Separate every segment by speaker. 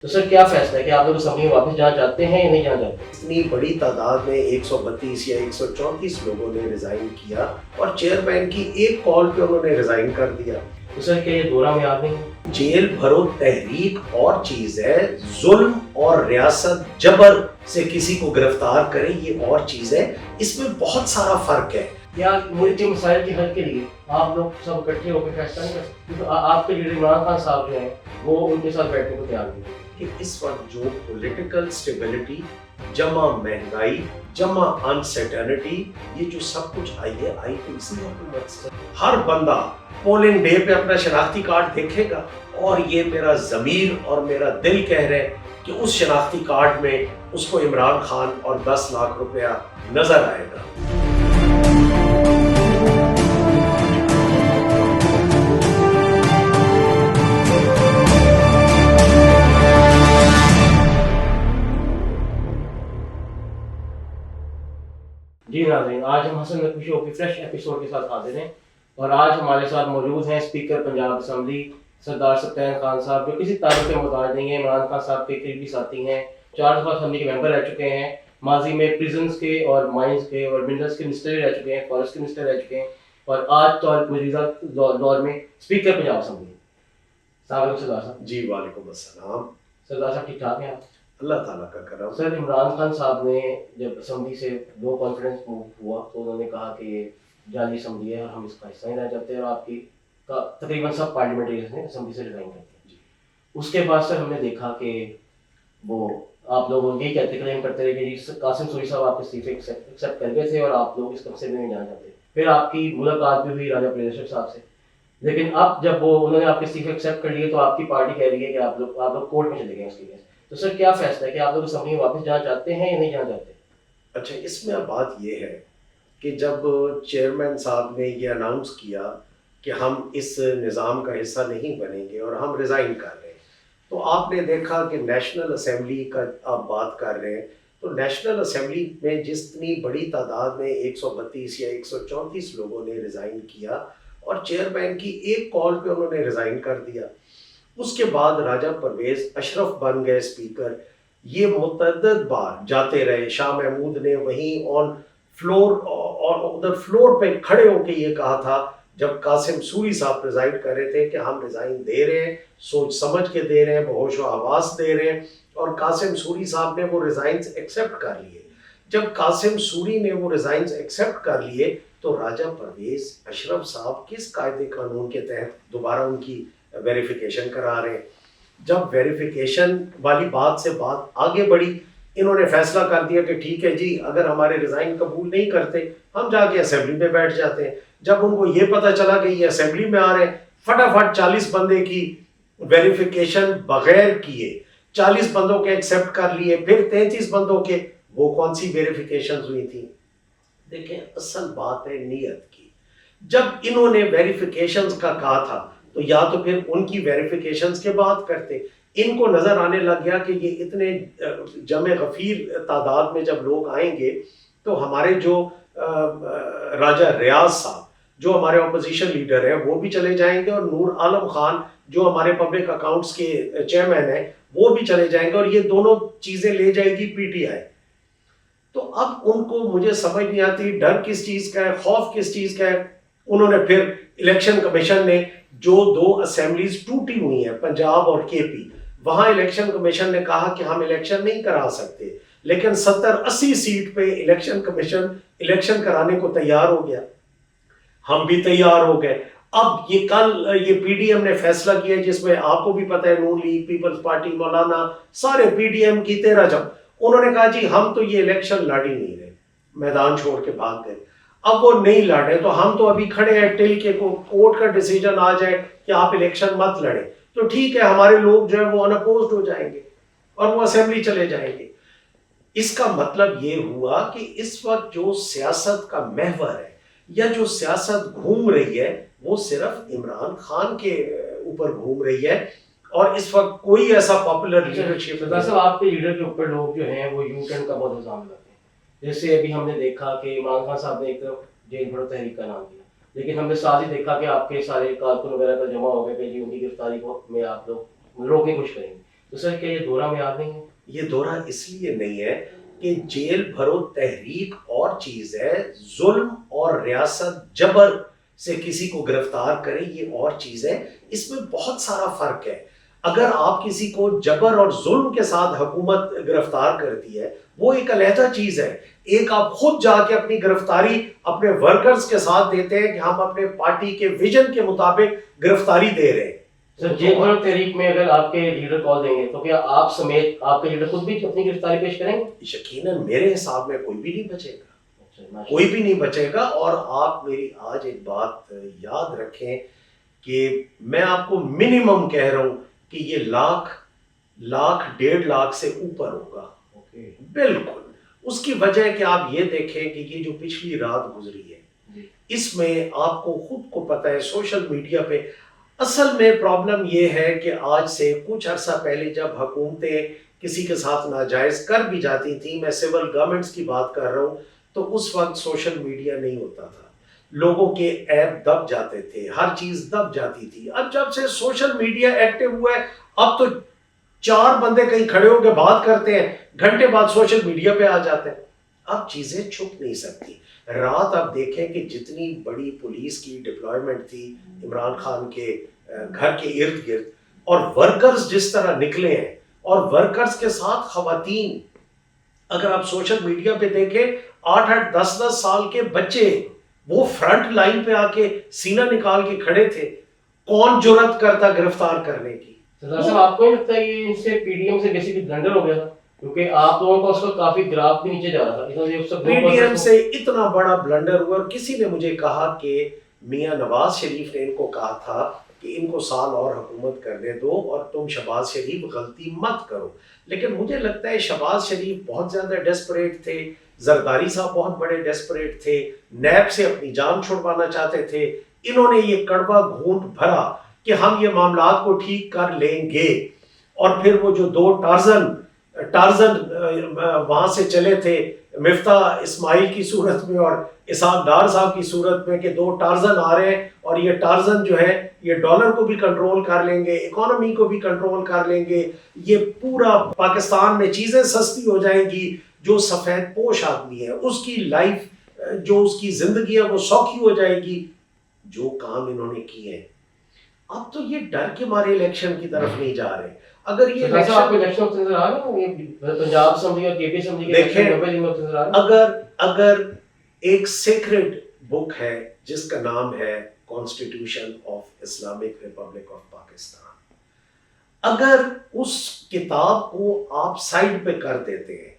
Speaker 1: تو سر کیا فیصلہ ہے کہ آپ لوگ اسمبلی میں واپس جانا چاہتے ہیں یا نہیں جانا چاہتے؟
Speaker 2: اتنی بڑی تعداد میں 132 یا 134 لوگوں نے ریزائن کیا اور چیئرمین کی ایک کال پہ انہوں نے ریزائن کر دیا.
Speaker 1: تو سر کیا یہ دورہ میعاد نہیں ہے؟
Speaker 2: جیل بھرو تحریک اور چیز ہے، ظلم اور ریاست جبر سے کسی کو گرفتار کرے یہ اور چیز ہے. اس میں بہت سارا فرق ہے.
Speaker 1: یا ملک کے مسائل کے حل کے لیے آپ لوگ سب اکٹھے ہو کے فیصلہ نہیں کر سکتے؟ کیونکہ آپ کے لیڈر عمران خان صاحب جو ہیں وہ ان کے ساتھ بیٹھنے کو تیار نہیں ہیں.
Speaker 2: کہ اس وقت جو پولیٹیکل اسٹیبلٹی جمع مہنگائی جمع انسرٹنٹی یہ جو سب کچھ آئی ہے آئی تو اسی حکومت سے. ہر بندہ پولنگ ڈے پہ اپنا شناختی کارڈ دیکھے گا اور یہ میرا ضمیر اور میرا دل کہہ رہے کہ اس شناختی کارڈ میں اس کو عمران خان اور 10 لاکھ روپیہ نظر آئے گا.
Speaker 1: جی ناظرین، آج ہم حسن نقوی شو کے فریش ایپیسوڈ کے ساتھ حاضر ہیں اور آج ہمارے ساتھ موجود ہیں اسپیکر پنجاب اسمبلی سردار سبطین خان صاحب، جو کسی تعلق کے محتاج نہیں ہیں. عمران خان صاحب کے قریبی ساتھی ہیں، 4 دفعہ اسمبلی کے ممبر رہ چکے ہیں، ماضی میں پریزنس کے اور مائنز کے اور منرلس کے منسٹر رہ چکے ہیں، فارسٹ کے منسٹر رہ چکے ہیں اور آج مجوزہ دور میں اسپیکر پنجاب اسمبلی. السلام علیکم سردار صاحب.
Speaker 2: جی وعلیکم السلام.
Speaker 1: سردار صاحب ٹھیک ٹھاک ہیں آپ؟
Speaker 2: اللہ تعالیٰ کا کرم.
Speaker 1: سر عمران خان صاحب نے جب اسمبلی سے دو کانفرنس ہوا تو انہوں نے کہا کہ یہ جعلی اسمبلی ہے اور ہم اس کا حصہ نہیں رہ جاتے، اور آپ کی تقریباً سب پارلیمنٹریز نے اسمبلی سے ریزائن کر دیا. اس کے بعد سر ہم نے دیکھا کہ وہ آپ لوگ یہی کہتے کلیم کرتے رہے کہ جی قاسم سوری صاحب آپ کے استعفے ایکسیپٹ کر گئے تھے اور آپ لوگ اس کمسے میں نہیں جانا چاہتے. پھر آپ کی ملاقات بھی ہوئی راجہ پردیشر صاحب سے، لیکن اب جب انہوں نے آپ کے استعفے ایکسیپٹ کر لیے تو آپ کی پارٹی کہہ رہی ہے کہ آپ لوگ کورٹ میں چلے گئے اس کے لیے. تو سر کیا فیصلہ ہے کہ آپ لوگ اسمبلی میں واپس جانا چاہتے ہیں یا نہیں جانا چاہتے؟
Speaker 2: اچھا، اس میں بات یہ ہے کہ جب چیئرمین صاحب نے یہ اناؤنس کیا کہ ہم اس نظام کا حصہ نہیں بنیں گے اور ہم ریزائن کر رہے ہیں، تو آپ نے دیکھا کہ نیشنل اسمبلی کا آپ بات کر رہے ہیں، تو نیشنل اسمبلی میں جتنی بڑی تعداد میں 132 یا 134 لوگوں نے ریزائن کیا اور چیئرمین کی ایک کال پہ انہوں نے ریزائن کر دیا. اس کے بعد راجہ پرویز اشرف بن گئے اسپیکر. یہ متعدد بار جاتے رہے. شاہ محمود نے وہیں آن فلور اور ادھر فلور پہ کھڑے ہو کے یہ کہا تھا جب قاسم سوری صاحب ریزائن کر رہے تھے کہ ہم ریزائن دے رہے ہیں، سوچ سمجھ کے دے رہے ہیں، بہوش و حواس دے رہے ہیں. اور قاسم سوری صاحب نے وہ ریزائنز ایکسیپٹ کر لیے. جب قاسم سوری نے وہ ریزائنز ایکسیپٹ کر لیے تو راجہ پرویز اشرف صاحب کس قاعدے قانون کے تحت دوبارہ ان کی ویریفیکیشن کرا رہے ہیں؟ جب ویریفیکیشن والی بات سے بات آگے بڑھی، انہوں نے فیصلہ کر دیا کہ ٹھیک ہے جی، اگر ہمارے ریزائن قبول نہیں کرتے ہم جا کے اسمبلی میں بیٹھ جاتے ہیں. جب ان کو یہ پتا چلا کہ یہ اسمبلی میں آ رہے ہیں، فٹافٹ 40 بندے کی ویریفیکیشن بغیر کیے 40 بندوں کے ایکسیپٹ کر لیے. پھر 33 بندوں کے وہ کون سی ویریفیکیشن ہوئی تھی؟ دیکھیں، اصل بات ہے نیت کی. جب انہوں نے ویریفیکیشنز کا کہا تھا تو یا تو پھر ان کی ویریفیکیشنز کے بات کرتے. ان کو نظر آنے لگ گیا کہ یہ اتنے جمع غفیر تعداد میں جب لوگ آئیں گے تو ہمارے جو راجہ ریاض صاحب جو ہمارے اپوزیشن لیڈر ہیں وہ بھی چلے جائیں گے، اور نور عالم خان جو ہمارے پبلک اکاؤنٹس کے چیئرمین ہیں وہ بھی چلے جائیں گے، اور یہ دونوں چیزیں لے جائے گی پی ٹی آئی. تو اب ان کو مجھے سمجھ نہیں آتی ڈر کس چیز کا ہے، خوف کس چیز کا ہے. انہوں نے پھر الیکشن کمیشن نے جو 2 اسمبلیز ٹوٹی ہوئی ہیں پنجاب اور کے پی، وہاں الیکشن کمیشن نے کہا کہ ہم الیکشن نہیں کرا سکتے، لیکن 70-80 سیٹ پہ الیکشن کمیشن الیکشن کرانے کو تیار ہو گیا. ہم بھی تیار ہو گئے. اب یہ کل یہ پی ڈی ایم نے فیصلہ کیا جس میں آپ کو بھی پتہ ہے نون لیگ، پیپلز پارٹی، مولانا، سارے پی ڈی ایم کی 13 جب انہوں نے کہا جی ہم تو یہ الیکشن لڑ ہی نہیں رہے، میدان چھوڑ کے بھاگ گئے. اب وہ نہیں لڑ رہے تو ہم تو ابھی کھڑے ہیں ٹل کے کورٹ کا ڈیسیجن آ جائے کہ آپ الیکشن مت لڑیں تو ٹھیک ہے، ہمارے لوگ جو ہے وہ ان اپوزڈ ہو جائیں گے اور وہ اسمبلی چلے جائیں گے. اس کا مطلب یہ ہوا کہ اس وقت جو سیاست کا محور ہے یا جو سیاست گھوم رہی ہے وہ صرف عمران خان کے اوپر گھوم رہی ہے، اور اس وقت کوئی ایسا پاپولر لیڈرشپ.
Speaker 1: صاحب آپ کے لیڈر کے اوپر لوگ جو ہیں وہ یو ٹرن کا بہت الزام لگاتے ہیں. جیسے ابھی ہم نے دیکھا کہ عمران خان صاحب نے ایک طرف جیل بھرو تحریک کا نام دیا، لیکن ہم نے ساتھ ہی دیکھا کہ آپ کے سارے کارکن وغیرہ کا جمع ہو گئے کہ جی ان کی گرفتاری کو میں آپ لوگ روکنے کی کوشش کریں گے. تو سر کیا یہ دورہ میں نہیں ہے؟
Speaker 2: یہ دورہ اس لیے نہیں ہے کہ جیل بھرو تحریک اور چیز ہے، ظلم اور ریاست جبر سے کسی کو گرفتار کرے یہ اور چیز ہے، اس میں بہت سارا فرق ہے۔ اگر آپ کسی کو جبر اور ظلم کے ساتھ حکومت گرفتار کرتی ہے وہ ایک علیحدہ چیز ہے، ایک آپ خود جا کے اپنی گرفتاری اپنے ورکرز کے ساتھ دیتے ہیں کہ ہم اپنے پارٹی کے ویژن کے مطابق گرفتاری دے رہے ہیں۔
Speaker 1: سر جیل بھرو تحریک میں اگر آپ کے لیڈر کال دیں گے تو کیا آپ سمیت آپ کے لیڈر خود بھی اپنی گرفتاری پیش کریں گے؟
Speaker 2: یقیناً میرے حساب میں کوئی بھی نہیں بچے گا، کوئی بھی نہیں بچے گا۔ اور آپ میری آج ایک بات یاد رکھیں کہ میں آپ کو منیمم کہہ رہا ہوں کہ یہ لاکھ 1.5 سے اوپر ہوگا، بالکل۔ اس کی وجہ ہے کہ آپ یہ دیکھیں کہ یہ جو پچھلی رات گزری ہے اس میں آپ کو خود کو پتہ ہے سوشل میڈیا پہ اصل میں پرابلم یہ ہے کہ آج سے کچھ عرصہ پہلے جب حکومتیں کسی کے ساتھ ناجائز کر بھی جاتی تھیں، میں سول گورنمنٹس کی بات کر رہا ہوں، تو اس وقت سوشل میڈیا نہیں ہوتا تھا، لوگوں کے ایپ دب جاتے تھے، ہر چیز دب جاتی تھی۔ اب جب سے سوشل میڈیا ایکٹیو ہوا ہے اب تو 4 بندے کہیں کھڑے ہو کے بات کرتے ہیں، گھنٹے بعد سوشل میڈیا پہ آ جاتے ہیں۔ اب چیزیں چھپ نہیں سکتی۔ رات آپ دیکھیں کہ جتنی بڑی پولیس کی ڈپلائمنٹ تھی عمران خان کے گھر کے ارد گرد، اور ورکرز جس طرح نکلے ہیں، اور ورکرز کے ساتھ خواتین، اگر آپ سوشل میڈیا پہ دیکھیں 8-8 10-10 سال کے بچے وہ فرنٹ لائن پہ آ کے سینہ نکال کے کھڑے تھے، کون جرأت کرتا گرفتار کرنے کی؟
Speaker 1: سردار صاحب آپ کو نہیں لگتا ہے کہ ان سے پی ڈی ایم سے بیسیکلی بلنڈر ہو گیا تھا؟ کیونکہ آپ لوگوں کا اس وقت کافی گراف بھی نیچے جا رہا تھا،
Speaker 2: پی ڈی ایم سے اتنا بڑا بلنڈر ہوا، اور کسی نے مجھے کہا کہ میاں نواز شریف نے ان کو کہا تھا کہ ان کو سال اور حکومت کرنے دو اور تم شہباز شریف غلطی مت کرو، لیکن مجھے لگتا ہے شہباز شریف بہت زیادہ ڈیسپریٹ تھے، زرداری صاحب بہت بڑے ڈیسپریٹ تھے، نیب سے اپنی جان چھڑوانا چاہتے تھے، انہوں نے یہ کڑوا گھونٹ بھرا کہ ہم یہ معاملات کو ٹھیک کر لیں گے، اور پھر وہ جو 2 ٹارزن وہاں سے چلے تھے، مفتاح اسماعیل کی صورت میں اور اسحاق ڈار صاحب کی صورت میں، کہ 2 ٹارزن آ رہے ہیں اور یہ ٹارزن جو ہے یہ ڈالر کو بھی کنٹرول کر لیں گے، اکانومی کو بھی کنٹرول کر لیں گے، یہ پورا پاکستان میں چیزیں سستی ہو جائیں گی، جو سفید پوش آدمی ہے اس کی لائف جو اس کی زندگی ہے وہ سوکھی ہو جائے گی۔ جو کام انہوں نے کیے ہیں، اب تو یہ ڈر کے مارے الیکشن کی طرف نہیں جا رہے۔ اگر یہ اگر ایک سیکرڈ بک ہے جس کا نام ہے constitution of Islamic republic of Pakistan, اگر اس کتاب کو آپ سائڈ پہ کر دیتے ہیں،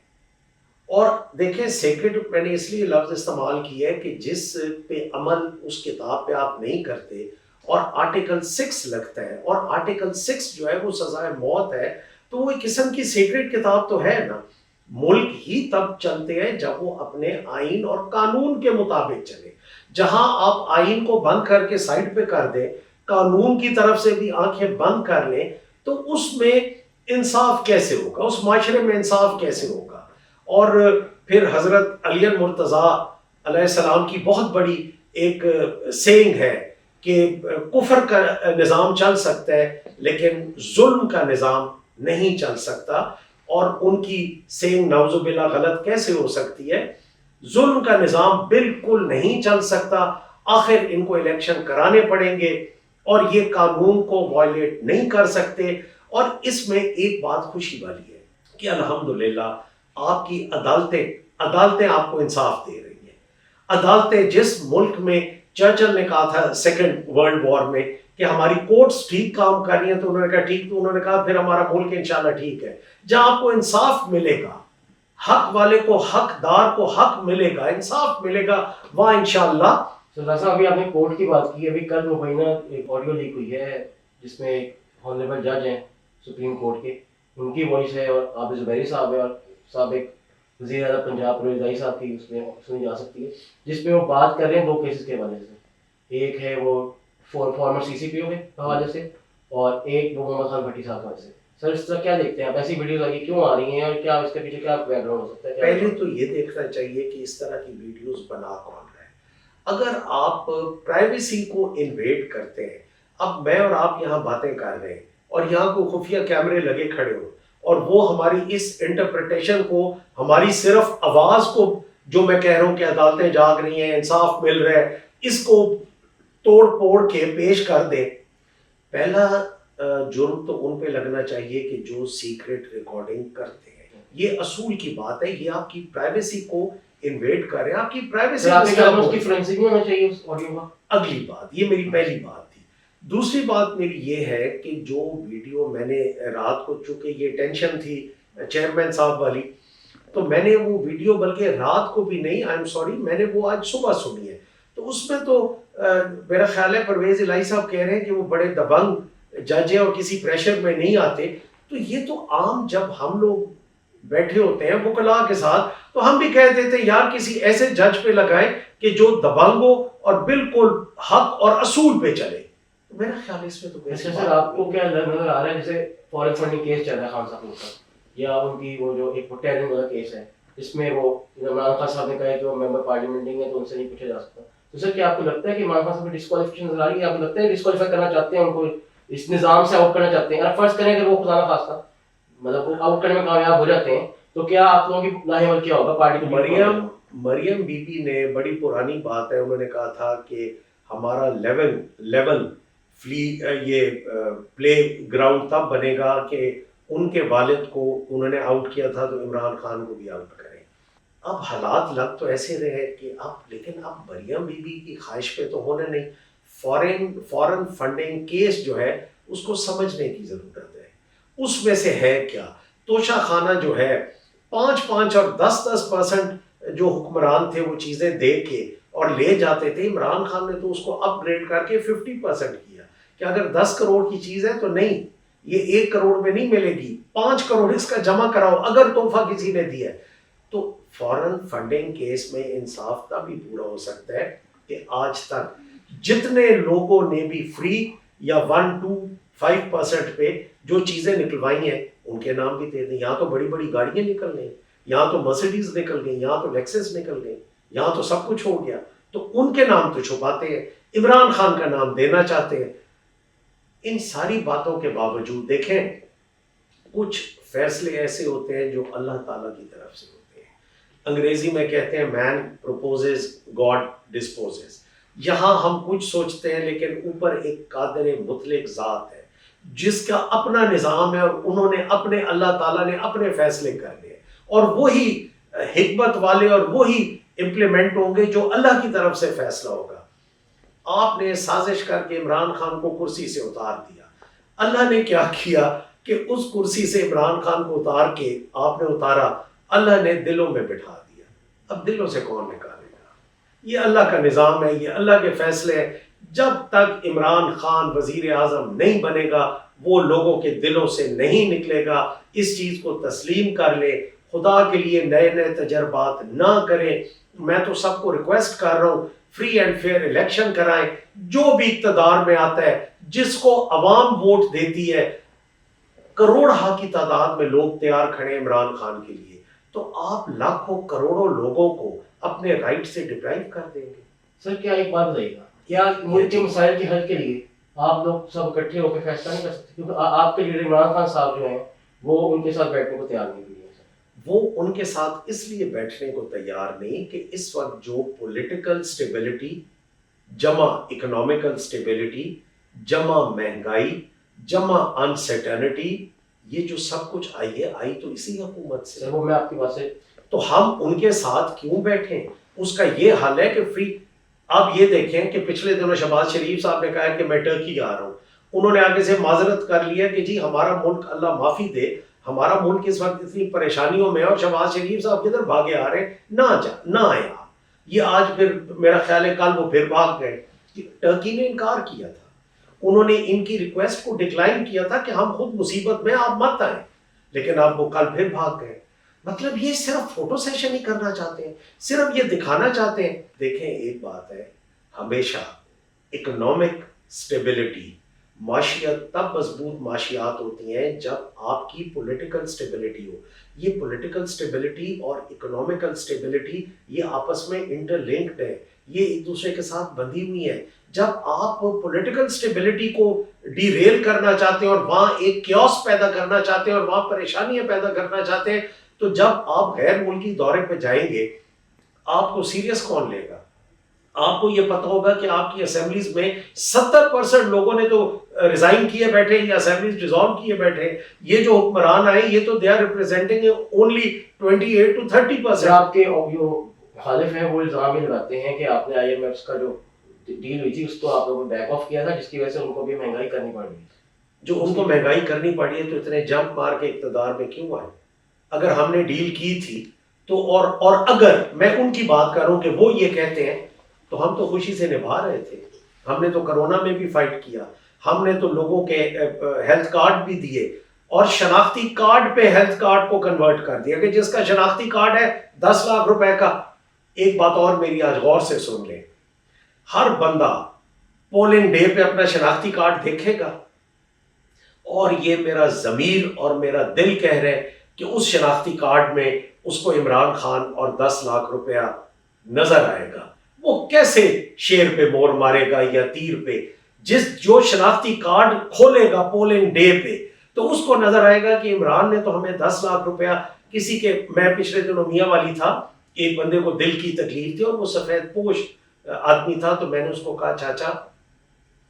Speaker 2: اور دیکھیں سیکرڈ میں نے اس لیے لفظ استعمال کیا ہے کہ جس پہ عمل اس کتاب پہ آپ نہیں کرتے، اور آرٹیکل 6 لگتا ہے، اور آرٹیکل 6 جو ہے وہ سزائے موت ہے، تو وہ ایک قسم کی سیکرٹ کتاب تو ہے نا۔ ملک ہی تب چلتے ہیں جب وہ اپنے آئین اور قانون کے مطابق چلے۔ جہاں آپ آئین کو بند کر کے سائڈ پہ کر دیں، قانون کی طرف سے بھی آنکھیں بند کر لیں، تو اس میں انصاف کیسے ہوگا، اس معاشرے میں انصاف کیسے ہوگا؟ اور پھر حضرت علی المرتضیٰ علیہ السلام کی بہت بڑی ایک سینگ ہے کہ کفر کا نظام چل سکتا ہے لیکن ظلم کا نظام نہیں چل سکتا، اور ان کی سینگ نعوذ باللہ غلط کیسے ہو سکتی ہے؟ ظلم کا نظام بالکل نہیں چل سکتا، آخر ان کو الیکشن کرانے پڑیں گے، اور یہ قانون کو وائلیٹ نہیں کر سکتے۔ اور اس میں ایک بات خوشی والی ہے کہ الحمدللہ آپ کی عدالتیں آپ کو انصاف دے رہی ہیں۔ عدالتیں جس ملک میں چرچل نے کہا تھا سیکنڈ ورلڈ وار میں کہ ہماری کورٹس ٹھیک کام کر رہی ہیں، تو انہوں نے کہا ٹھیک، تو انہوں نے کہا پھر ہمارا ملک انشاءاللہ ٹھیک ہے۔ جہاں آپ کو انصاف ملے گا، حق والے کو، حقدار کو حق ملے گا، انصاف ملے گا، وہاں انشاءاللہ۔
Speaker 1: سردار صاحب ابھی آپ نے کورٹ کی بات کی، ابھی کل مبینہ ایک آڈیو لیک ہوئی ہے جس میں ایک ہانریبل جج ہیں سپریم کورٹ کے، ان کی وائس ہے، اور عابد زبیری صاحب ہے، اور سابق وزیر اعلیٰ پنجاب پرویز الہی صاحب کی اس میں سنی جا سکتی ہے، جس میں وہ بات کر رہے ہیں 2 کیسز کے حوالے سے۔ ایک ہے وہ فارمر سی سی پی او کے حوالے سے، اور ایک وہ محمد خان بھٹی صاحب کے حوالے سے۔ سر اس طرح کیا دیکھتے ہیں آپ، ایسی ویڈیوز آگے کیوں آ رہی ہیں، اور کیا اس کے پیچھے کیا بیک گراؤنڈ ہو سکتا ہے؟
Speaker 2: پہلے تو یہ دیکھنا چاہیے کہ اس طرح کی ویڈیوز بنا کون رہا ہے۔ اگر آپ پرائیویسی کو انویڈ کرتے ہیں، اب میں اور آپ یہاں باتیں کر رہے ہیں، اور یہاں کو خفیہ کیمرے لگے کھڑے ہوں اور وہ ہماری اس انٹرپریٹیشن کو، ہماری صرف آواز کو جو میں کہہ رہا ہوں کہ عدالتیں جاگ رہی ہیں، انصاف مل رہا ہے، اس کو توڑ پھوڑ کے پیش کر دیں. پہلا جرم تو ان پہ لگنا چاہیے کہ جو سیکرٹ ریکارڈنگ کرتے ہیں. یہ اصول کی بات ہے، یہ آپ کی پرائیویسی کو انویڈ کر رہے ہیں، آپ کی پرائیویسی
Speaker 1: کی فورینسک نہیں ہونا چاہیے اس آڈیو کا.
Speaker 2: اگلی بات، یہ میری پہلی بات تھی. دوسری بات میری یہ ہے کہ جو ویڈیو میں نے رات کو، چونکہ یہ ٹینشن تھی چیئرمین صاحب والی، تو میں نے وہ ویڈیو بلکہ رات کو بھی نہیں، آئی ایم سوری، میں نے وہ آج صبح سنی ہے. تو اس میں تو میرا خیال ہے پرویز الہی صاحب کہہ رہے ہیں کہ وہ بڑے دبنگ جج ہیں اور کسی پریشر میں نہیں آتے. تو یہ تو عام جب ہم لوگ بیٹھے ہوتے ہیں وکلاء کے ساتھ تو ہم بھی کہہ دیتے ہیں یار کسی ایسے جج پہ لگائیں کہ جو دبنگ ہو اور بالکل حق اور اصول پہ چلے. میرا خیال اس میں تو
Speaker 1: اچھا سر، آپ کو کیا نظر آ رہا ہے جیسے فارن فنڈنگ کیس چل رہا ہے خان صاحب کا، یا ان کی وہ جو ایک ٹیرنگ والا کیس ہے، اس میں وہ عمران خان صاحب نے کہا ہے کہ وہ ممبر پارلیمنٹ نہیں ہے تو ان سے نہیں پوچھا جا سکتا. تو سر کیا آپ کو لگتا ہے کہ عمران خان صاحب کو ڈسکوالیفیکیشن نظر آ رہی ہے؟ آپ کو لگتا ہے ڈسکوالیفائی کرنا چاہتے ہیں ان کو، اس نظام سے آؤٹ کرنا چاہتے ہیں؟ اگر فرض کریں کہ وہ خدا نخواستہ مطلب وہ آؤٹ کرنے میں کامیاب ہو جاتے ہیں تو کیا آپ لوگوں کی لاہ عمل کیا ہوگا پارٹی کو؟
Speaker 2: مریم بی بی نے بڑی پرانی بات ہے، انہوں نے کہا تھا کہ ہمارا لیول یہ پلے گراؤنڈ تب بنے گا کہ ان کے والد کو انہوں نے آؤٹ کیا تھا تو عمران خان کو بھی آؤٹ کریں. اب حالات لگ تو ایسے رہے کہ لیکن اب مریم بی بی کی خواہش پہ تو ہونا نہیں. فورن فنڈنگ کیس جو ہے اس کو سمجھنے کی ضرورت ہے. اس میں سے ہے کیا؟ توشہ خانہ جو ہے 5 اور 10% جو حکمران تھے وہ چیزیں دے کے اور لے جاتے تھے. عمران خان نے تو اس کو اپ گریڈ کر کے 50% کیا کہ اگر 10 کروڑ کی چیز ہے تو نہیں، یہ 1 کروڑ میں نہیں ملے گی، 5 کروڑ اس کا جمع کراؤ اگر تحفہ کسی نے دیا ہے. تو فورن فنڈنگ کیس میں انصاف تب بھی پورا ہو سکتا ہے کہ آج تک جتنے لوگوں نے بھی فری یا 1 to 5% پہ جو چیزیں نکلوائی ہیں ان کے نام بھی دے دیں. یہاں تو بڑی بڑی گاڑیاں نکل گئی، یہاں تو مرسیڈیز نکل گئی، یہاں تو لیکسس نکل گئی، یہاں تو سب کچھ ہو گیا. تو ان کے نام تو چھپاتے ہیں، عمران خان کا نام دینا چاہتے ہیں. ان ساری باتوں کے باوجود دیکھیں کچھ فیصلے ایسے ہوتے ہیں جو اللہ تعالیٰ کی طرف سے ہوتے ہیں. انگریزی میں کہتے ہیں مین پروپوزز گاڈ ڈسپوزز. یہاں ہم کچھ سوچتے ہیں لیکن اوپر ایک قادر مطلق ذات ہے جس کا اپنا نظام ہے اور انہوں نے اپنے، اللہ تعالیٰ نے اپنے فیصلے کر لیے اور وہی حکمت والے اور وہی امپلیمنٹ ہوں گے جو اللہ کی طرف سے فیصلہ ہوگا. آپ نے سازش کر کے عمران خان کو کرسی سے اتار دیا. اللہ نے کیا کیا کہ اس کرسی سے عمران خان کو اتار کے آپ نے اتارا، اللہ نے دلوں میں بٹھا دیا. اب دلوں سے کون نکالے گا؟ یہ اللہ کا نظام ہے، یہ اللہ کے فیصلے ہیں. جب تک عمران خان وزیر اعظم نہیں بنے گا وہ لوگوں کے دلوں سے نہیں نکلے گا. اس چیز کو تسلیم کر لے. خدا کے لیے نئے نئے تجربات نہ کریں. میں تو سب کو ریکویسٹ کر رہا ہوں فری اینڈ فیئر الیکشن کرائیں. جو بھی اقتدار میں آتا ہے، جس کو عوام ووٹ دیتی ہے، کروڑہ کی تعداد میں لوگ تیار کھڑے عمران خان کے لیے، تو آپ لاکھوں کروڑوں لوگوں کو اپنے رائٹ سے ڈپرائیو کر دیں گے.
Speaker 1: سر کیا ایک بات بتائیے گا، کیا ملک کے مسائل کے حل کے لیے آپ لوگ سب اکٹھے ہو کے فیصلہ نہیں کر سکتے؟ کیونکہ آپ کے لیڈر عمران خان صاحب جو ہیں وہ ان کے ساتھ بیٹھنے کو تیار نہیں ہوئے.
Speaker 2: وہ ان کے ساتھ اس لیے بیٹھنے کو تیار نہیں کہ اس وقت جو پولیٹیکل سٹیبلٹی جمع اکنامیکل سٹیبلٹی جمع مہنگائی جمع انسرٹینٹی، یہ جو سب کچھ آئی ہے، آئی تو اسی حکومت سے.
Speaker 1: وہ میں آپ کی بات سے
Speaker 2: تو ہم ان کے ساتھ کیوں بیٹھیں؟ اس کا یہ حل ہے کہ فری. آپ یہ دیکھیں کہ پچھلے دنوں شہباز شریف صاحب نے کہا کہ میں ٹرکی آ رہا ہوں. انہوں نے آگے سے معذرت کر لیا کہ جی ہمارا ملک اللہ معافی دے، ہمارا ملک اس وقت اتنی پریشانیوں میں، اور شہباز شریف صاحب کدھر بھاگے آ رہے ہیں، نہ آئے آپ. یہ آج پھر میرا خیال ہے کل وہ پھر بھاگ گئے. ٹرکی نے انکار کیا تھا، انہوں نے ان کی ریکویسٹ کو ڈکلائن کیا تھا کہ ہم خود مصیبت میں، آپ مت آئیں، لیکن آپ وہ کل پھر بھاگ گئے. مطلب یہ صرف فوٹو سیشن ہی کرنا چاہتے ہیں، صرف یہ دکھانا چاہتے ہیں. دیکھیں ایک بات ہے، ہمیشہ اکنامک سٹیبلٹی، معاشیت تب مضبوط معاشیات ہوتی ہیں جب آپ کی پولیٹیکل سٹیبلٹی ہو. یہ پولیٹیکل سٹیبلٹی اور اکنامیکل سٹیبلٹی یہ آپس میں انٹر لنکڈ ہے، یہ ایک دوسرے کے ساتھ بندھی ہوئی ہیں. جب آپ پولیٹیکل سٹیبلٹی کو ڈی ریل کرنا چاہتے ہیں اور وہاں ایک کیوس پیدا کرنا چاہتے ہیں اور وہاں پریشانیاں پیدا کرنا چاہتے ہیں، تو جب آپ غیر ملکی دورے پہ جائیں گے آپ کو سیریس کون لے گا؟ آپ کو یہ پتہ ہوگا کہ آپ کی اسمبلیز میں 70% لوگوں نے تو ریزائن کیے بیٹھے یا اسمبلیز ڈیزالو کیے بیٹھے. یہ جو حکمران آئے یہ تو they are representing only 28 to 30%.
Speaker 1: آپ کے جو مخالف ہیں وہ الزام یہ لگاتے ہیں کہ آپ نے آئی ایم ایف کا جو ڈیل ہوئی تھی اس کو آپ لوگوں نے بیک آف کیا تھا، جس کی وجہ سے ان کو بھی مہنگائی کرنی پڑ گئی.
Speaker 2: جو ان کو مہنگائی کرنی پڑی ہے تو اتنے جمپ مار کے اقتدار میں کیوں آئے؟ اگر ہم نے ڈیل کی تھی تو اور اگر میں ان کی بات کر رہا ہوں کہ وہ یہ کہتے ہیں تو ہم تو خوشی سے نبھا رہے تھے. ہم نے تو کرونا میں بھی فائٹ کیا، ہم نے تو لوگوں کے ہیلتھ کارڈ بھی دیے اور شناختی کارڈ پہ ہیلتھ کارڈ کو کنورٹ کر دیا کہ جس کا شناختی کارڈ ہے 10 لاکھ روپے کا. ایک بات اور میری آج غور سے سن لیں، ہر بندہ پولنگ ڈے پہ اپنا شناختی کارڈ دیکھے گا اور یہ میرا ضمیر اور میرا دل کہہ رہے کہ اس شناختی کارڈ میں اس کو عمران خان اور 10 لاکھ روپیہ نظر آئے گا. وہ کیسے شیر پہ مور مارے گا یا تیر پہ؟ جو شناختی کارڈ کھولے گا پولنگ ڈے پہ تو اس کو نظر آئے گا کہ عمران نے تو ہمیں 10 لاکھ روپیہ کسی کے، میں پچھلے دنوں میاں والی تھا، ایک بندے کو دل کی تکلیف تھی اور وہ سفید پوش آدمی تھا، تو میں نے اس کو کہا چاچا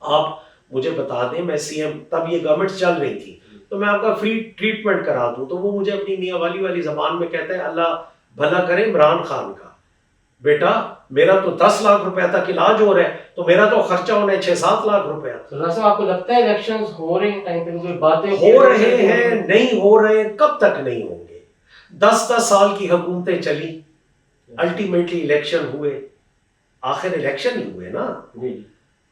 Speaker 2: آپ مجھے بتا دیں، میں سی ایم، تب یہ گورنمنٹ چل رہی تھی، تو میں آپ کا فری ٹریٹمنٹ کرا دوں. تو وہ مجھے اپنی میاں والی زبان میں کہتا ہے اللہ بھلا کرے عمران خان کا. بیٹا میرا تو 10 لاکھ روپے تک علاج ہو رہا ہے تو میرا تو خرچہ ہونا ہے 6-7 لاکھ روپے.
Speaker 1: صاحب آپ کو لگتا ہے الیکشنز ہو رہے ہیں ٹائم پہ کوئی باتیں
Speaker 2: ہو رہے ہیں؟ نہیں ہو رہے. کب تک نہیں ہوں گے؟ 10 سال کی حکومتیں چلی، الٹیمیٹلی الیکشن ہوئے، آخر الیکشن ہی ہوئے نا.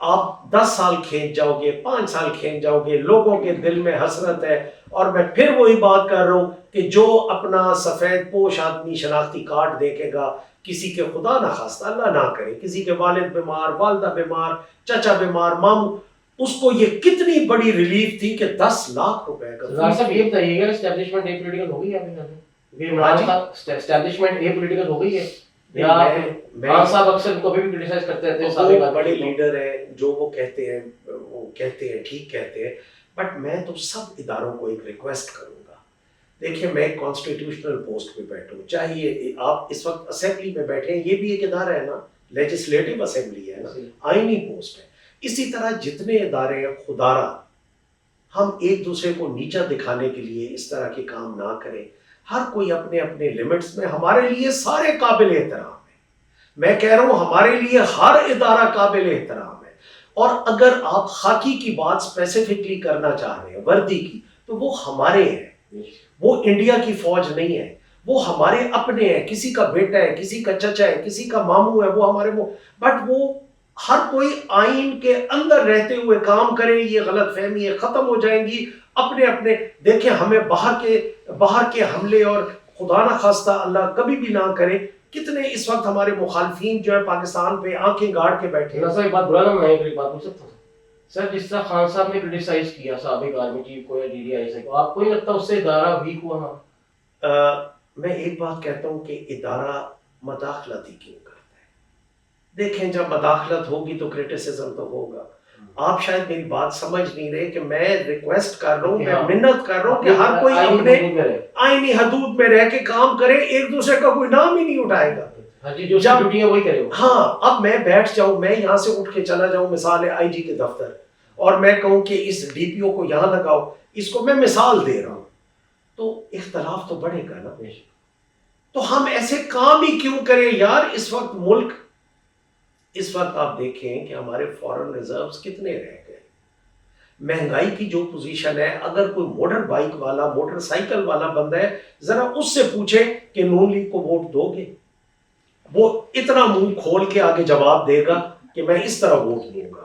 Speaker 2: آپ 10 سال کھینچ جاؤ گے، 5 سال کھینچ جاؤ گے، لوگوں کے دل میں حسرت ہے. اور میں پھر وہی بات کر رہا ہوں کہ جو اپنا سفید پوش آدمی شناختی کارڈ دیکھے گا، کسی کے خدا نہ خواستہ اللہ نہ کرے کسی کے والد بیمار، والدہ بیمار، چچا بیمار، ماموں، اس کو یہ کتنی بڑی ریلیف تھی کہ 10 لاکھ روپے کا.
Speaker 1: صاحب یہ بتائیے گا اسٹیبلشمنٹ اے پولیٹیکل ہو گئی ہے آپ کے خیال میں؟ Imran Khan establishment a political ہو گئی ہے؟ خان صاحب اکثر ان کو بھی کرٹیسائز کرتے رہتے ہیں،
Speaker 2: وہ بڑے لیڈر ہیں، جو وہ کہتے ہیں ٹھیک کہتے ہیں، بٹ میں تو سب اداروں کو ایک ریکویسٹ کروں گا. دیکھیں میں ایک کانسٹیٹیوشنل پوسٹ پہ بیٹھوں، چاہیے آپ اس وقت اسمبلی میں بیٹھے ہیں، یہ بھی ایک ادارہ ہے نا، لیجسلیٹو اسمبلی ہے نا، آئینی پوسٹ ہے. اسی طرح جتنے ادارے ہیں خدارہ ہم ایک دوسرے کو نیچا دکھانے کے لیے اس طرح کے کام نہ کریں. ہر کوئی اپنے اپنے لیمٹس میں، ہمارے لیے سارے قابل احترام ہیں. میں کہہ رہا ہوں ہمارے لیے ہر ادارہ قابل احترام ہے. اور اگر آپ خاکی کی بات اسپیسیفکلی کرنا چاہ رہے ہیں، وردی کی، تو وہ ہمارے ہیں، وہ انڈیا کی فوج نہیں ہے، وہ ہمارے اپنے ہیں. کسی کا بیٹا ہے، کسی کا چچا ہے، کسی کا ماموں ہے، وہ ہمارے بٹ وہ ہر کوئی آئین کے اندر رہتے ہوئے کام کرے. یہ غلط فہمیاں ختم ہو جائیں گی. اپنے اپنے دیکھیں، ہمیں باہر کے حملے اور خدا نہ خواستہ اللہ کبھی بھی نہ کرے، کتنے اس وقت ہمارے مخالفین جو ہے پاکستان پہ آنکھیں گاڑ کے بیٹھے ہیں.
Speaker 1: سر ایک بات برا نہ منائے، ایک بات پوچھ سکتا ہوں سر؟ جس طرح خان صاحب نے کرٹیسائز کیا سابق آرمی چیف کو یا ڈی ڈی آئی سے کو، آپ کو نہیں لگتا اس سے ادارہ ویک ہوا نا؟
Speaker 2: میں ایک بات کہتا ہوں کہ ادارہ مداخلت ہی کیوں کرتا ہے؟ دیکھیں جب مداخلت ہوگی تو کرٹیسزم تو ہوگا. آپ شاید میری بات سمجھ نہیں رہے کہ میں ریکویسٹ کر رہا ہوں، میں منت کر رہا ہوں کہ ہر کوئی اپنے آئینی حدود میں رہ کے کام کرے، ایک دوسرے کا کوئی نام ہی نہیں اٹھائے گا. ہاں اب میں بیٹھ جاؤں، میں یہاں سے اٹھ کے چلا جاؤں مثال ہے آئی جی کے دفتر، اور میں کہوں کہ اس ڈی پی او کو یہاں لگاؤ، اس کو میں مثال دے رہا ہوں، تو اختلاف تو بڑھے گا نا. تو ہم ایسے کام ہی کیوں کریں یار؟ اس وقت آپ دیکھیں کہ ہمارے فورن ریزروز کتنے رہ گئے. مہنگائی کی جو پوزیشن ہے، اگر کوئی موٹر بائک والا، موٹر سائیکل والا بندہ ہے، ذرا اس سے پوچھے کہ نون لیگ کو ووٹ دو گے، وہ اتنا منہ کھول کے آگے جواب دے گا کہ میں اس طرح ووٹ دوں گا.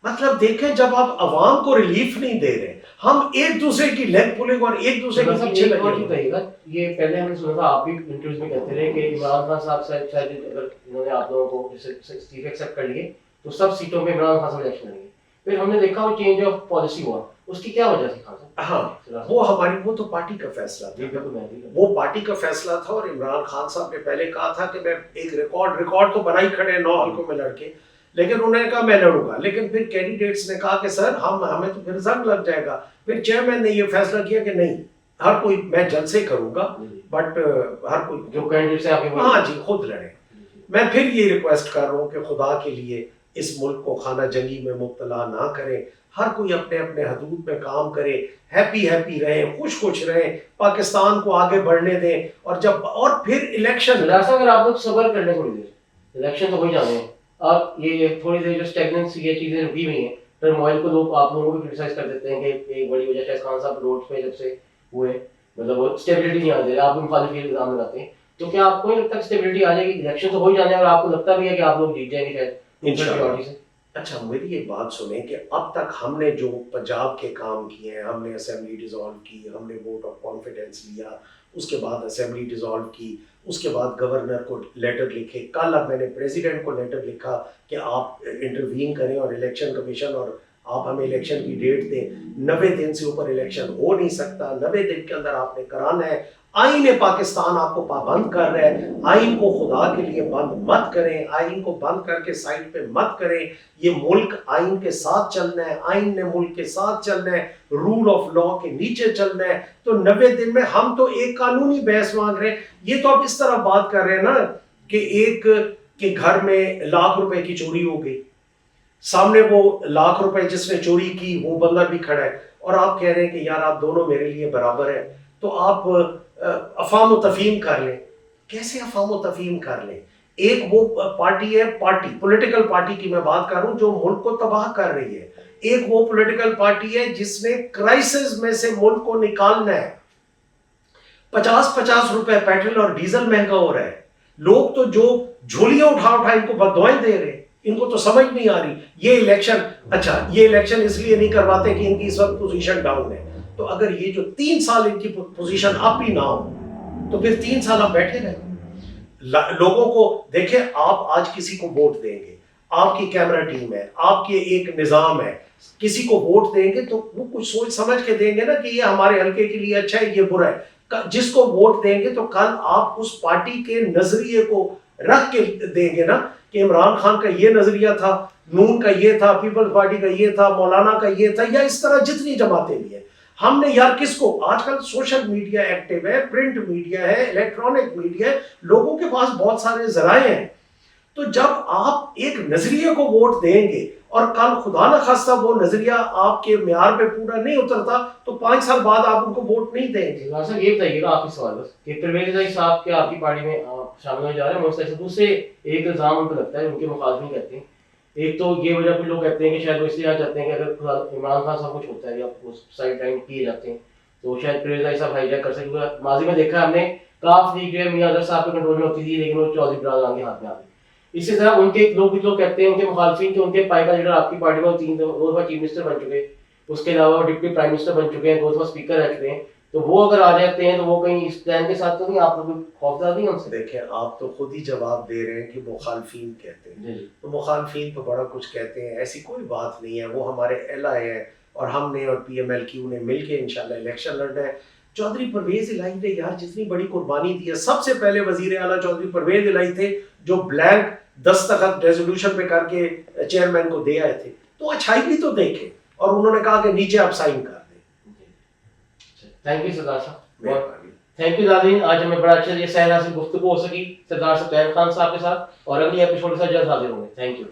Speaker 2: مطلب دیکھیں جب آپ عوام کو ریلیف نہیں دے رہے، ہم ایک دوسرے کی لیگ پولنگ اور ایک دوسرے کے پیچھے لگے.
Speaker 1: یہ پہلے ہم نے سنا تھا، آپ بھی انٹرویوز میں کہتے رہے کہ عمران خان صاحب شاید اگر انہوں نے آپ لوگوں کو استعفے ایکسیپٹ کر لیے تو سب سیٹوں پہ عمران خان صاحب الیکشن لڑیں گے. پھر ہم نے دیکھا وہ چینج آف پالیسی ہوا، اس کی کیا وجہ تھی خان صاحب؟
Speaker 2: ہاں وہ تو پارٹی کا فیصلہ تھا، وہ پارٹی کا فیصلہ تھا. اور عمران خان صاحب نے پہلے کہا تھا کہ میں ایک ریکارڈ تو بنا ہی کھڑے 9 حلقوں میں لڑ کے، لیکن انہوں نے کہا میں لڑوں گا. لیکن پھر کینڈیڈیٹس نے کہا کہ سر ہمیں تو پھر زنگ لگ جائے گا. پھر چیئرمین نے یہ فیصلہ کیا کہ نہیں, ہر کوئی, میں جلسے کروں گا بٹ ہر کوئی
Speaker 1: جو کینڈیڈیٹ آپ کے
Speaker 2: ہاں جی خود لڑے. میں پھر یہ ریکویسٹ کر رہا ہوں کہ خدا کے لیے اس ملک کو خانہ جنگی میں مبتلا نہ کریں. ہر کوئی اپنے اپنے حدود میں کام کرے, ہیپی رہیں, خوش رہیں, پاکستان کو آگے بڑھنے دیں. اور پھر الیکشن,
Speaker 1: اگر آپ لوگ صبر کرنے تھوڑی دیر, الیکشن تو ہو ہی جانے ہیں. آپ یہ تھوڑی دیر جو اسٹیگننسی یہ چیزیں رکی ہوئی ہیں, ٹرموائل کو لوگ آپ لوگوں کو بھی کرٹیسائز کر دیتے ہیں کہ ایک بڑی وجہ شاہد خان صاحب روڈ پہ جب سے ہوئے مطلب وہ اسٹیبلٹی نہیں آ جائے, آپ مخالف یہ الزام لگاتے ہیں. تو کیا آپ کو نہیں لگتا کہ اسٹیبلٹی آ جائے گی؟ الیکشن تو ہو ہی جانے ہیں اور آپ کو لگتا بھی ہے کہ آپ لوگ جیت جائیں گے شاید
Speaker 2: انشاءاللہ سے. اچھا میری یہ بات سنیں کہ اب تک ہم نے جو پنجاب کے کام کیے ہیں, ہم نے اسمبلی ڈیزالو کی, ہم نے ووٹ آف کانفیڈنس لیا, اس کے بعد اسمبلی ڈیزالو کی, اس کے بعد گورنر کو لیٹر لکھے, کل اب میں نے پریزیڈنٹ کو لیٹر لکھا کہ آپ انٹروین کریں اور الیکشن کمیشن اور آپ ہمیں الیکشن کی ڈیٹ دیں. 90 دن سے اوپر الیکشن ہو نہیں سکتا, 90 دن کے اندر آپ نے کرانا ہے. آئین پاکستان آپ کو پابند کر رہا ہے, آئین کو خدا کے لیے بند مت کریں, آئین کو بند کر کے سائڈ پہ مت کریں. یہ ملک آئین کے ساتھ چلنا ہے, آئین نے ملک کے ساتھ چلنا ہے, رول آف لا کے نیچے چلنا ہے. تو 90 دن میں ہم تو ایک قانونی بحث مانگ رہے ہیں. یہ تو آپ اس طرح بات کر رہے ہیں نا کہ ایک کے گھر میں ₹1,00,000 کی چوری ہو گئی, سامنے وہ ₹1,00,000 جس نے چوری کی وہ بندہ بھی کھڑا ہے, اور آپ کہہ رہے ہیں کہ یار آپ دونوں میرے لیے برابر ہیں. تو آپ افہام و تفہیم کر لیں. کیسے افہام و تفہیم کر لیں؟ ایک وہ پارٹی ہے, پولیٹیکل پارٹی کی میں بات کر رہا ہوں جو ملک کو تباہ کر رہی ہے. ایک وہ پولیٹیکل پارٹی ہے جس نے کرائسس میں سے ملک کو نکالنا ہے. 50 روپے پیٹرول اور ڈیزل مہنگا ہو رہا ہے. لوگ تو جو جھولیاں اٹھا ان کو بددعائیں دے رہے ہیں, ان کو تو سمجھ نہیں آ رہی. یہ الیکشن اس لیے نہیں کرواتے کہ ان کی اس وقت پوزیشن ڈاؤن ہے. تو اگر یہ جو 3 سال ان کی پوزیشن اپ ہی نہ ہو تو پھر 3 سال آپ بیٹھے رہیں. لوگوں کو دیکھیں, آپ آج کسی کو ووٹ دیں گے, آپ کی کیمرہ ٹیم ہے, آپ کے ایک نظام ہے, کسی کو ووٹ دیں گے تو وہ کچھ سوچ سمجھ کے دیں گے نا کہ یہ ہمارے حلقے کے لیے اچھا ہے, یہ برا ہے. جس کو ووٹ دیں گے تو کل آپ اس پارٹی کے نظریے کو رکھ کے دیں گے نا کہ عمران خان کا یہ نظریہ تھا, نون کا یہ تھا, پیپلز پارٹی کا یہ تھا, مولانا کا یہ تھا, یا اس طرح جتنی جماعتیں بھی ہیں. ہم نے یار کس کو, آج کل سوشل میڈیا ایکٹیو ہے, پرنٹ میڈیا ہے, الیکٹرانک میڈیا ہے, لوگوں کے پاس بہت سارے ذرائع ہیں. تو جب آپ ایک نظریے کو ووٹ دیں گے اور کل خدا نہ خواستہ وہ نظریہ آپ کے معیار پہ پورا نہیں اترتا تو 5 سال بعد آپ ان کو ووٹ نہیں دیں گے.
Speaker 1: صاحب یہ بتائیے گا آپ کے سوال بس کہ پرویز الہی صاحب کے آپ کی پارٹی میں شامل ہونے جا رہے ہیں, مستقبل دوسرے ایک الزام ان کو لگتا ہے, ان کے مخالفین کہتے ہیں. ایک تو یہ وجہ کچھ لوگ کہتے ہیں کہ شاید وہ اس لیے آ جاتے ہیں کہ اگر عمران خان صاحب کچھ ہوتا ہے یا سائڈ لائن کیے جاتے ہیں تو شاید پرویز الہی صاحب ہائی جیک کر سکتے. ماضی میں دیکھا ہم نے کاف لیگ جو ہے میاں اظہر صاحب کے کنٹرول میں ہوتی تھی لیکن وہ چودھری برادران کے ہاتھ میں آ گئی. اسی طرح ان کے لوگ کہتے ہیں ان کے مخالفین کہ ان کے پائے کا لیڈر آپ کی پارٹی میں 3 دفعہ چیف منسٹر بن چکے, اس کے علاوہ وہ ڈپٹی پرائم منسٹر بن چکے ہیں, 2 دفعہ اسپیکر رہ چکے ہیں. تو وہ اگر آ جاتے ہیں تو وہ کہیں اس پلان کے ساتھ تو نہیں, آپ لوگ خوفزدہ نہیں ان سے؟
Speaker 2: دیکھیں آپ تو خود ہی جواب دے رہے ہیں کہ مخالفین کہتے ہیں, تو مخالفین تو بڑا کچھ کہتے ہیں, ایسی کوئی بات نہیں ہے. وہ ہمارے LI ہیں اور ہم نے اور PMLQ نے مل کے انشاءاللہ الیکشن لڑنا ہے. چودھری پرویز الہی نے یار جتنی بڑی قربانی دی ہے, سب سے پہلے وزیر اعلیٰ چودھری پرویز الہی تھے جو بلینک دستخط ریزولوشن پہ کر کے چیئرمین کو دے آئے تھے. تو اچھائی بھی تو دیکھیں, اور انہوں نے کہا کہ نیچے آپ سائن کر دیں.
Speaker 1: تھینک یو سردار صاحب, تھینک یو ناظرین. آج ہمیں بڑا اچھا یہ سیر حاصل گفتگو ہو سکی سردار صاحب طاہر خان صاحب کے ساتھ, اور اگلی ایپیسوڈ کے ساتھ جلد حاضر ہوں گے. Thank you.